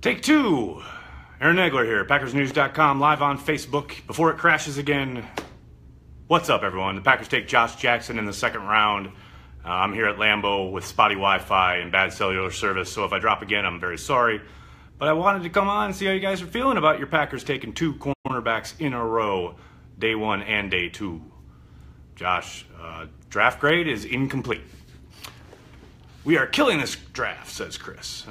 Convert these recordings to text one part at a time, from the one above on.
Take two. Aaron Nagler here, PackersNews.com, live on Facebook. Before it crashes again, what's up, everyone? The Packers take Josh Jackson in the second round. I'm here at Lambeau with spotty Wi-Fi and bad cellular service, so if I drop again, I'm very sorry. But I wanted to come on and see how you guys are feeling about your Packers taking two cornerbacks in a row, day one and day two. Josh, draft grade is incomplete. We are killing this draft, says Chris.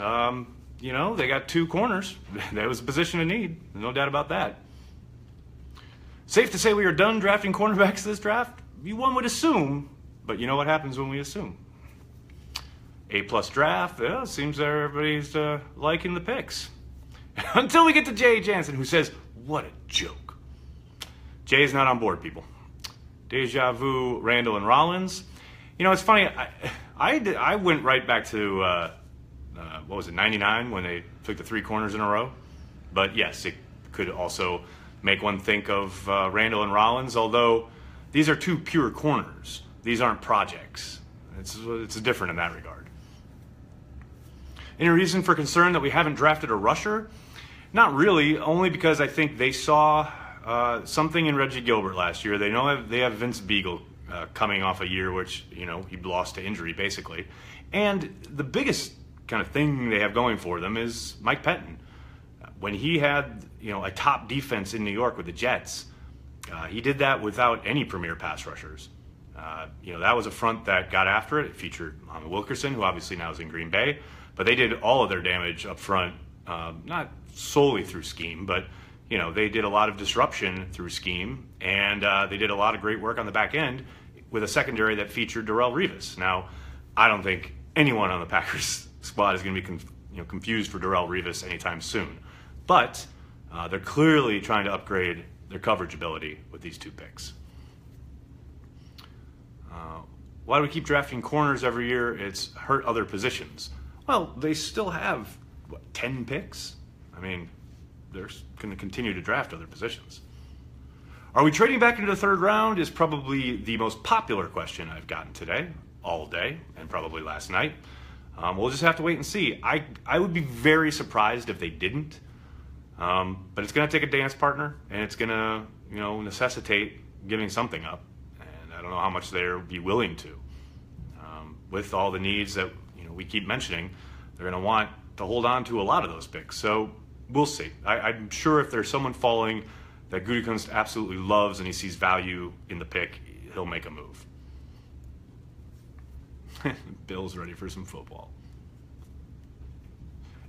You know, they got two corners. That was a position of need. No doubt about that. Safe to say we are done drafting cornerbacks this draft? One would assume, but you know what happens when we assume. A-plus draft, yeah, seems everybody's liking the picks. Until we get to Jay Jansen, who says, what a joke. Jay's not on board, people. Deja vu, Randall, and Rollins. You know, it's funny, I went right back to, what was it, 99, when they took the three corners in a row? But yes, it could also make one think of Randall and Rollins, although these are two pure corners. These aren't projects. It's different in that regard. Any reason for concern that we haven't drafted a rusher? Not really, only because I think they saw something in Reggie Gilbert last year. They know they have Vince Beagle coming off a year which, you know, he lost to injury basically. And the biggest kind of thing they have going for them is Mike Pettin. When he had, you know, a top defense in New York with the Jets, he did that without any premier pass rushers. You know, that was a front that got after it. It featured Muhammad Wilkerson, who obviously now is in Green Bay, but they did all of their damage up front, not solely through scheme, but, you know, they did a lot of disruption through scheme, and they did a lot of great work on the back end with a secondary that featured Darrelle Revis. Now, I don't think anyone on the Packers squad is going to be confused for Darrelle Revis anytime soon, but they're clearly trying to upgrade their coverage ability with these two picks. Why do we keep drafting corners every year? It's hurt other positions. Well, they still have, what, 10 picks? I mean, they're going to continue to draft other positions. Are we trading back into the third round is probably the most popular question I've gotten today, all day, and probably last night. We'll just have to wait and see. I would be very surprised if they didn't, but it's going to take a dance partner, and it's going to, you know, necessitate giving something up. And I don't know how much they'll be willing to. With all the needs that, you know, we keep mentioning, they're going to want to hold on to a lot of those picks. So we'll see. I'm sure if there's someone falling that Gutekunst absolutely loves and he sees value in the pick, he'll make a move. Bill's ready for some football.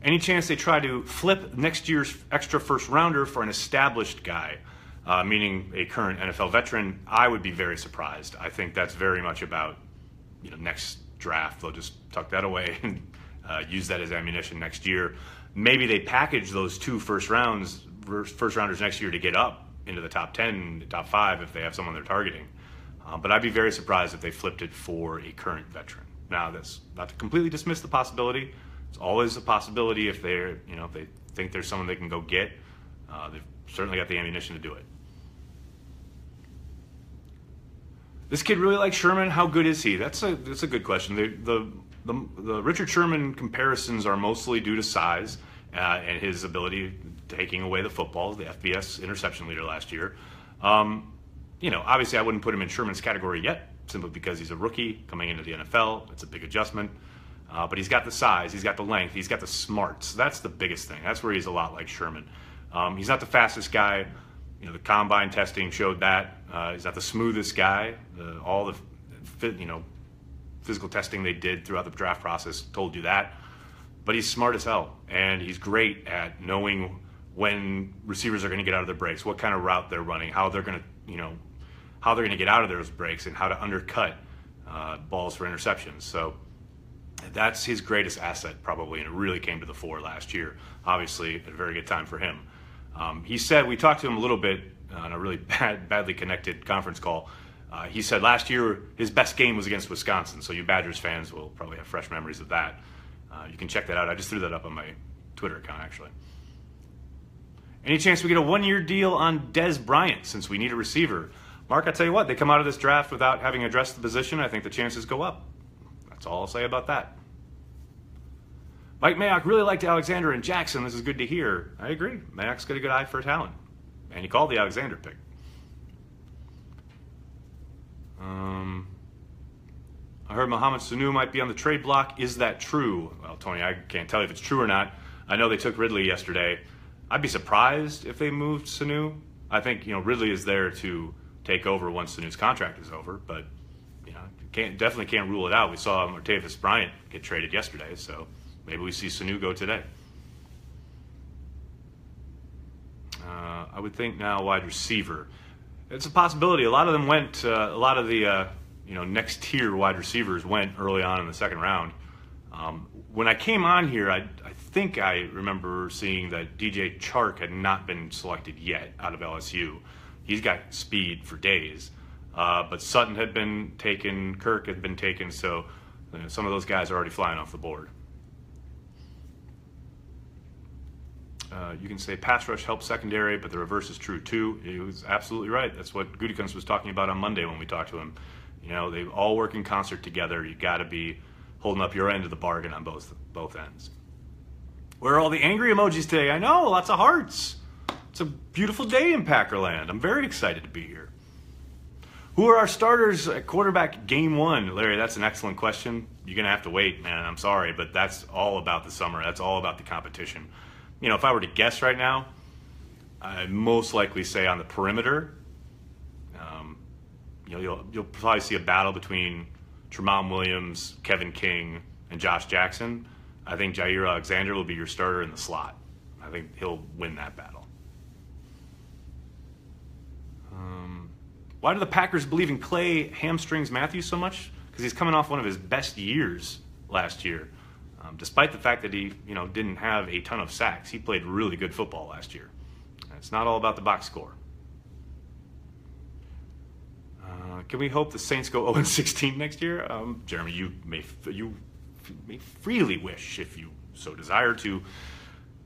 Any chance they try to flip next year's extra first rounder for an established guy, meaning a current NFL veteran? I would be very surprised. I think that's very much about, you know, next draft. They'll just tuck that away and use that as ammunition next year. Maybe they package those two first rounders next year to get up into the top 10, top 5 if they have someone they're targeting. But I'd be very surprised if they flipped it for a current veteran. Now, that's not to completely dismiss the possibility. It's always a possibility if they're, you know, if they think there's someone they can go get. They've certainly got the ammunition to do it. This kid really likes Sherman. How good is he? That's a good question. The Richard Sherman comparisons are mostly due to size and his ability taking away the football, the FBS interception leader last year. You know, obviously I wouldn't put him in Sherman's category yet, simply because he's a rookie coming into the NFL. It's a big adjustment. But he's got the size, he's got the length, he's got the smarts. That's the biggest thing. That's where he's a lot like Sherman. He's not the fastest guy. You know, the combine testing showed that. He's not the smoothest guy. All the physical testing they did throughout the draft process told you that. But he's smart as hell, and he's great at knowing when receivers are going to get out of their breaks, what kind of route they're running, how they're going to get out of those breaks, and how to undercut balls for interceptions. So that's his greatest asset probably, and it really came to the fore last year. Obviously, a very good time for him. He said, we talked to him a little bit on a really badly connected conference call. He said last year his best game was against Wisconsin, so you Badgers fans will probably have fresh memories of that. You can check that out. I just threw that up on my Twitter account, actually. Any chance we get a one-year deal on Dez Bryant since we need a receiver? Mark, I tell you what, they come out of this draft without having addressed the position. I think the chances go up. That's all I'll say about that. Mike Mayock really liked Alexander and Jackson. This is good to hear. I agree. Mayock's got a good eye for talent. And he called the Alexander pick. I heard Mohamed Sanu might be on the trade block. Is that true? Well, Tony, I can't tell you if it's true or not. I know they took Ridley yesterday. I'd be surprised if they moved Sanu. I think, Ridley is there to take over once Sanu's contract is over, but definitely can't rule it out. We saw Dez Bryant get traded yesterday, so maybe we see Sanu go today. I would think now wide receiver. It's a possibility. A lot of them went. A lot of the next tier wide receivers went early on in the second round. When I came on here, I think I remember seeing that DJ Chark had not been selected yet out of LSU. He's got speed for days. But Sutton had been taken, Kirk had been taken, so some of those guys are already flying off the board. You can say pass rush helps secondary, but the reverse is true too. He was absolutely right. That's what Gutekunst was talking about on Monday when we talked to him. They all work in concert together. You got to be holding up your end of the bargain on both ends. Where are all the angry emojis today? I know, lots of hearts. It's a beautiful day in Packerland. I'm very excited to be here. Who are our starters at quarterback game one? Larry, that's an excellent question. You're going to have to wait, man. I'm sorry, but that's all about the summer. That's all about the competition. If I were to guess right now, I'd most likely say on the perimeter, you'll probably see a battle between Tramon Williams, Kevin King, and Josh Jackson. I think Jair Alexander will be your starter in the slot. I think he'll win that battle. Why do the Packers believe in Clay hamstrings Matthews so much? Because he's coming off one of his best years last year. Despite the fact that he, didn't have a ton of sacks, he played really good football last year. It's not all about the box score. Can we hope the Saints go 0-16 next year? Jeremy, you may freely wish, if you so desire, to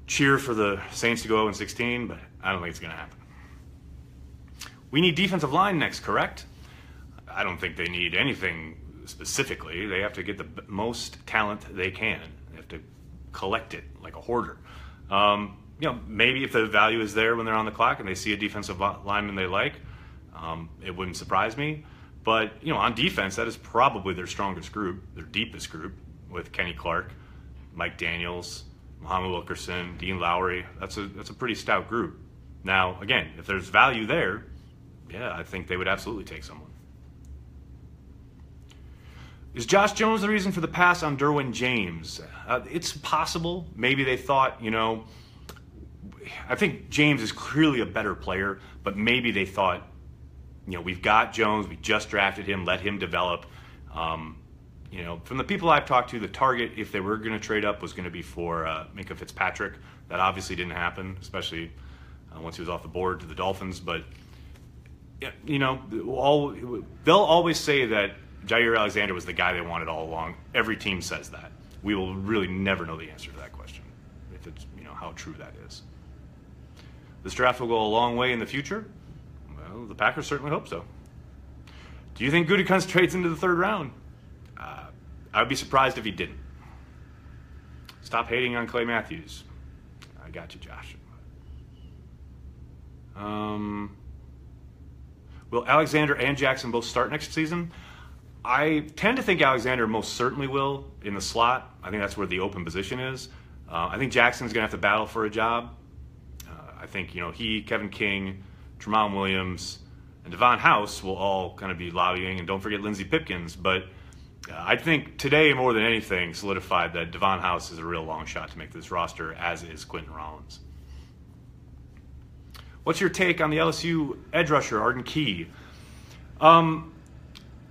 cheer for the Saints to go 0-16, but I don't think it's going to happen. We need defensive line next, correct? I don't think they need anything specifically. They have to get the most talent they can. They have to collect it like a hoarder. Maybe if the value is there when they're on the clock and they see a defensive lineman they like, it wouldn't surprise me. But, on defense, that is probably their strongest group, their deepest group, with Kenny Clark, Mike Daniels, Muhammad Wilkerson, Dean Lowry. That's a pretty stout group. Now, again, if there's value there, yeah, I think they would absolutely take someone. Is Josh Jones the reason for the pass on Derwin James? It's possible. Maybe they thought, I think James is clearly a better player, but maybe they thought, we've got Jones, we just drafted him, let him develop. From the people I've talked to, the target, if they were going to trade up, was going to be for Minkah Fitzpatrick. That obviously didn't happen, especially once he was off the board to the Dolphins. But, they'll always say that Jair Alexander was the guy they wanted all along. Every team says that. We will really never know the answer to that question, if it's, how true that is. This draft will go a long way in the future. Well, the Packers certainly hope so. Do you think Gutekunst trades into the third round? I would be surprised if he didn't. Stop hating on Clay Matthews. I got you, Josh. Will Alexander and Jackson both start next season? I tend to think Alexander most certainly will in the slot. I think that's where the open position is. I think Jackson's going to have to battle for a job. I think, he, Kevin King, Tramon Williams, and Devon House will all kind of be lobbying. And don't forget Lindsey Pipkins. But I think today, more than anything, solidified that Devon House is a real long shot to make this roster, as is Quentin Rollins. What's your take on the LSU edge rusher, Arden Key? A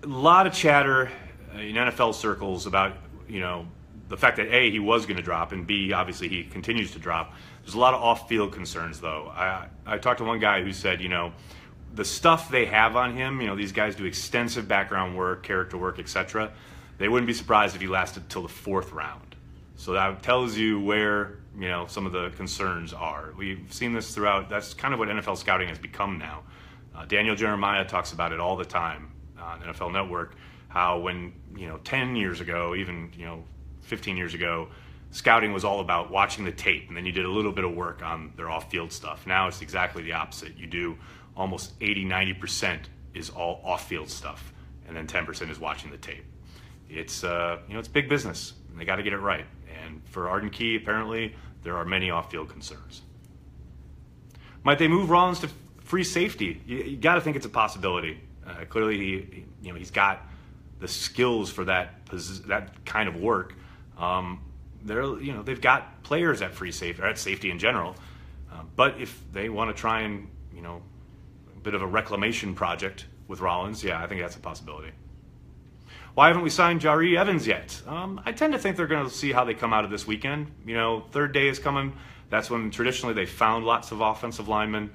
lot of chatter in NFL circles about, the fact that A, he was going to drop, and B, obviously he continues to drop. There's a lot of off-field concerns, though. I talked to one guy who said, the stuff they have on him, these guys do extensive background work, character work, etc. They wouldn't be surprised if he lasted till the fourth round. So that tells you where, some of the concerns are. We've seen this throughout. That's kind of what NFL scouting has become now. Daniel Jeremiah talks about it all the time on NFL Network, how when, 10 years ago, even, 15 years ago, scouting was all about watching the tape, and then you did a little bit of work on their off-field stuff. Now it's exactly the opposite. You do almost 80-90% is all off-field stuff, and then 10% is watching the tape. It's it's big business, and they got to get it right. And for Arden Key, apparently there are many off-field concerns. Might they move Rollins to free safety? You got to think it's a possibility. Clearly, he's got the skills for that kind of work. They've got players at free safety, or at safety in general. But if they want to try and a bit of a reclamation project with Rollins, yeah, I think that's a possibility. Why haven't we signed Jahri Evans yet? I tend to think they're going to see how they come out of this weekend. Third day is coming. That's when traditionally they found lots of offensive linemen.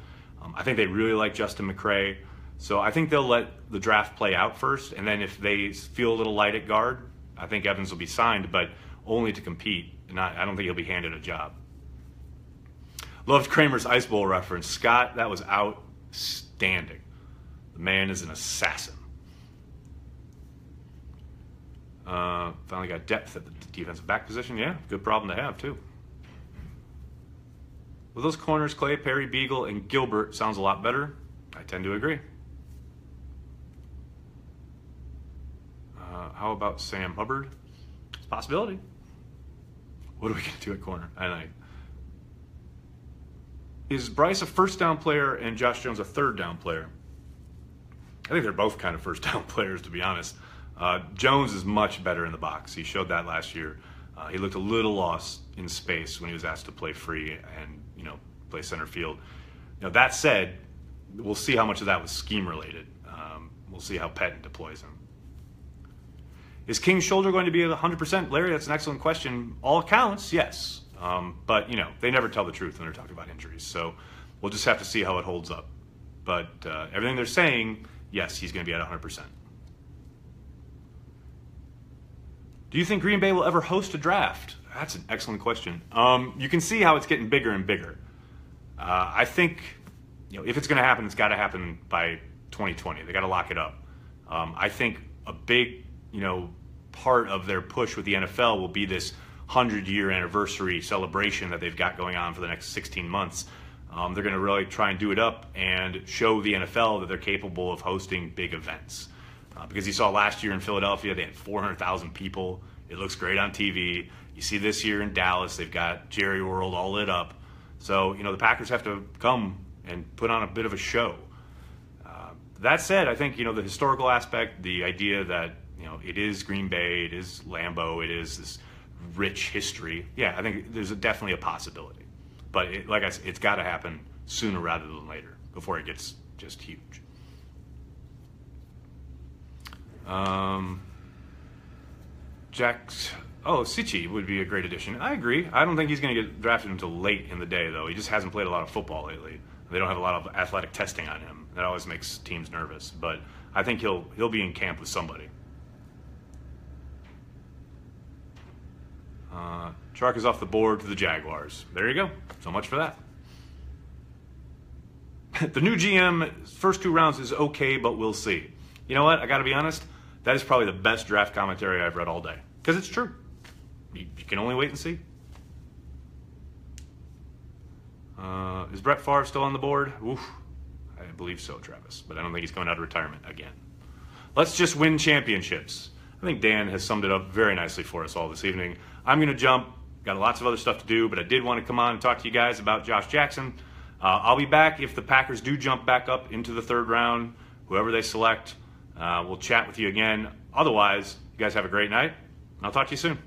I think they really like Justin McCray. So I think they'll let the draft play out first, and then if they feel a little light at guard, I think Evans will be signed, but only to compete. I don't think he'll be handed a job. Loved Kramer's Ice Bowl reference. Scott, that was outstanding. The man is an assassin. Finally got depth at the defensive back position. Yeah, good problem to have, too. With those corners, Clay, Perry, Beagle, and Gilbert, sounds a lot better. I tend to agree. How about Sam Hubbard? It's a possibility. What are we going to do at corner? Is Bryce a first down player and Josh Jones a third down player? I think they're both kind of first down players, to be honest. Jones is much better in the box. He showed that last year. He looked a little lost in space when he was asked to play free and play center field. That said, we'll see how much of that was scheme related. We'll see how Pettin deploys him. Is King's shoulder going to be at 100%? Larry, that's an excellent question. All accounts, yes. But, they never tell the truth when they're talking about injuries. So we'll just have to see how it holds up. But everything they're saying, yes, he's going to be at 100%. Do you think Green Bay will ever host a draft? That's an excellent question. You can see how it's getting bigger and bigger. I think, if it's going to happen, it's got to happen by 2020. They got to lock it up. I think a big, part of their push with the NFL will be this 100-year anniversary celebration that they've got going on for the next 16 months. They're going to really try and do it up and show the NFL that they're capable of hosting big events. Because you saw last year in Philadelphia, they had 400,000 people. It looks great on TV. You see this year in Dallas, they've got Jerry World all lit up. So, the Packers have to come and put on a bit of a show. That said, I think, the historical aspect, the idea that, it is Green Bay, it is Lambeau, it is this rich history. Yeah, I think there's definitely a possibility. But like I said, it's got to happen sooner rather than later before it gets just huge. Jaxx OCG would be a great addition. I agree. I don't think he's going to get drafted until late in the day, though. He just hasn't played a lot of football lately. They don't have a lot of athletic testing on him. That always makes teams nervous. But I think he'll be in camp with somebody. Chark is off the board to the Jaguars. There you go. So much for that. The new GM, first 2 rounds is okay, but we'll see. You know what? I got to be honest. That is probably the best draft commentary I've read all day. Because it's true. You can only wait and see. Is Brett Favre still on the board? Oof. I believe so, Travis. But I don't think he's coming out of retirement again. Let's just win championships. I think Dan has summed it up very nicely for us all this evening. I'm going to jump. Got lots of other stuff to do, but I did want to come on and talk to you guys about Josh Jackson. I'll be back if the Packers do jump back up into the 3rd round. Whoever they select, we'll chat with you again. Otherwise, you guys have a great night, and I'll talk to you soon.